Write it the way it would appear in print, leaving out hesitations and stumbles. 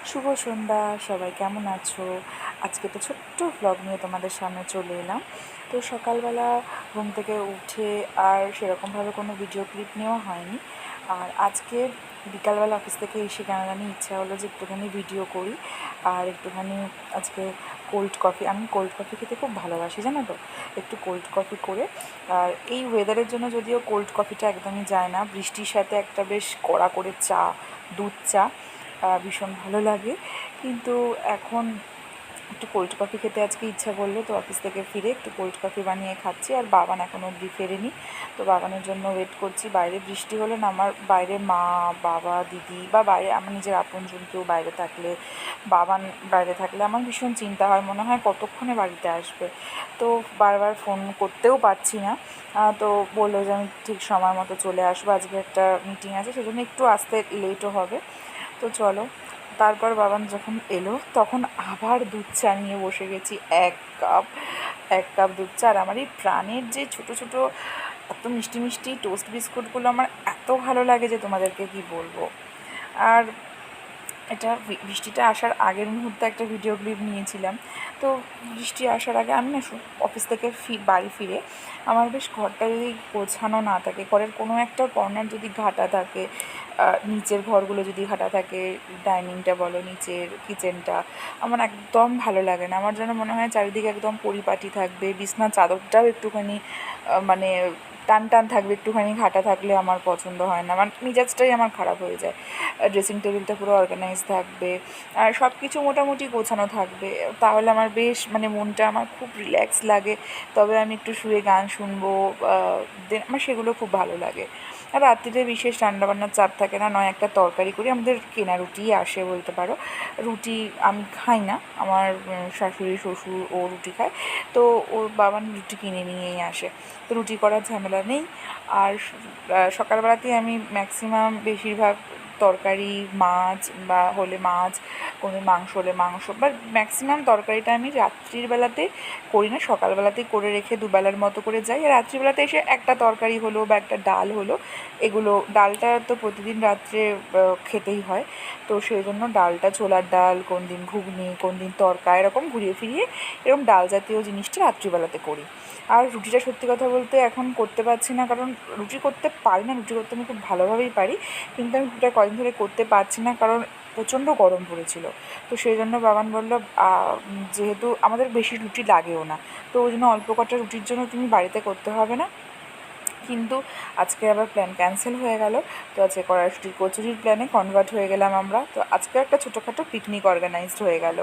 শুভ সন্ধ্যা, সবাই কেমন আছো? আজকে তো ছোট্ট ভ্লগ নিয়ে তোমাদের সামনে চলে এলাম। তো সকালবেলা ঘুম থেকে উঠে আর সেরকমভাবে কোনো ভিডিও ক্লিপ নেওয়া হয়নি। আর আজকে বিকালবেলা অফিস থেকে এসে কেন জানি ইচ্ছা হলো যে একটুখানি ভিডিও করি আর একটুখানি আজকে কোল্ড কফি, আমি কোল্ড কফি খেতে খুব ভালোবাসি জানো তো। একটু কোল্ড কফি করে, আর এই ওয়েদারের জন্য যদিও কোল্ড কফিটা একদমই যায় না, বৃষ্টির সাথে একটা বেশ কড়া করে চা, দুধ চা ভীষণ ভালো লাগে। কিন্তু এখন একটু কোল্ড কফি খেতে আজকে ইচ্ছা করলো, তো অফিস থেকে ফিরে একটু কোল্ড কফি বানিয়ে খাচ্ছি। আর বাবান এখনও অবধি ফেরেনি, তো বাবানের জন্য ওয়েট করছি। বাইরে বৃষ্টি হলে না, আমার বাইরে মা, বাবা, দিদি বা বাইরে আমার নিজের আপনজন কেউ বাইরে থাকলে, বাবান বাইরে থাকলে আমার ভীষণ চিন্তা হয়, মনে হয় কতক্ষণে বাড়িতে আসবে। তো বারবার ফোন করতেও পারছি না। তো বললো যে আমি ঠিক সময় মতো চলে আসবো, আজকে একটা মিটিং আছে, সেজন্য একটু আসতে লেটও হবে। তো চলো, তারপর বাবান যখন এলো তখন আবার দুধ চা নিয়ে বসে গেছি। এক কাপ দুধ চা। আর আমার এই প্রাণের যে ছোটো ছোটো এত মিষ্টি মিষ্টি টোস্ট বিস্কুটগুলো আমার এত ভালো লাগে যে তোমাদেরকে কি বলবো। আর এটা বৃষ্টিটা আসার আগের মুহূর্তে একটা ভিডিও ক্লিপ নিয়েছিলাম। তো বৃষ্টি আসার আগে আমি না অফিস থেকে বাড়ি ফিরে আমার বেশ ঘরটা যদি গোছানো না থাকে, ঘরের কোনো একটা কর্নার যদি ঘাটা থাকে, নিচের ঘরগুলো যদি ঘাটা থাকে, ডাইনিংটা বলো, নিচের কিচেনটা, আমার একদম ভালো লাগে না। আমার যেন মনে হয় চারিদিকে একদম পরিপাটি থাকবে, বিছনার চাদরটাও একটুখানি মানে টান টান থাকবে, একটুখানি ঘাটা থাকলে আমার পছন্দ হয় না, আমার মেজাজটাই আমার খারাপ হয়ে যায়। ড্রেসিং টেবিলটা পুরো অর্গানাইজ থাকবে আর সব কিছু মোটামুটি গোছানো থাকবে, তাহলে আমার বেশ মানে মনটা আমার খুব রিল্যাক্স লাগে। তবে আমি একটু শুয়ে গান শুনবো, দেন আমার সেগুলো খুব ভালো লাগে। আর রাত্রিতে বিশেষ রান্নাবান্নার চাপ থাকে না, নয় একটা তরকারি করি, আমাদের কেনা রুটিই আসে বলতে পারো। রুটি আমি খাই না, আমার শাশুড়ি শ্বশুর ও রুটি খায়, তো ওর বাবান রুটি কিনে নিয়েই আসে, তো রুটি করার ঝামেলা নেই। আর সকালবেলাতেই আমি ম্যাক্সিমাম বেশিরভাগ তরকারি, মাছ বা হলে মাছ, কোনো মাংস হলে মাংস, বা ম্যাক্সিমাম তরকারিটা আমি রাত্রির বেলাতে করি না, সকালবেলাতেই করে রেখে দুবেলার মতো করে যাই। আর রাত্রিবেলাতে এসে একটা তরকারি হলো বা একটা ডাল হলো, এগুলো ডালটা তো প্রতিদিন রাত্রে খেতেই হয়, তো সেই জন্য ডালটা, ছোলার ডাল, কোন দিন ঘুগনি, কোন দিন তরকা, এরকম ঘুরিয়ে ফিরিয়ে এরকম ডাল জাতীয় জিনিসটা রাত্রিবেলাতে করি। আর রুটিটা সত্যি কথা বলতে এখন করতে পারছি না, কারণ রুটি করতে পারি না, রুটি করতে আমি খুব ভালোভাবেই পারি, কিন্তু আমি রুটিটা কদিন ধরে করতে পারছি না, কারণ প্রচণ্ড গরম পড়েছিল। তো সেই জন্য বাবান বললো যেহেতু আমাদের বেশি রুটি লাগেও না, তো ওই জন্য অল্প কটা রুটির জন্য তুমি বাড়িতে করতে হবে না। কিন্তু আজকে আবার প্ল্যান ক্যান্সেল হয়ে গেল, তো আজকে কড়াইশুঁটির কচুরির প্ল্যানে কনভার্ট হয়ে গেলাম আমরা। তো আজকে একটা ছোটোখাটো পিকনিক অর্গানাইজড হয়ে গেল।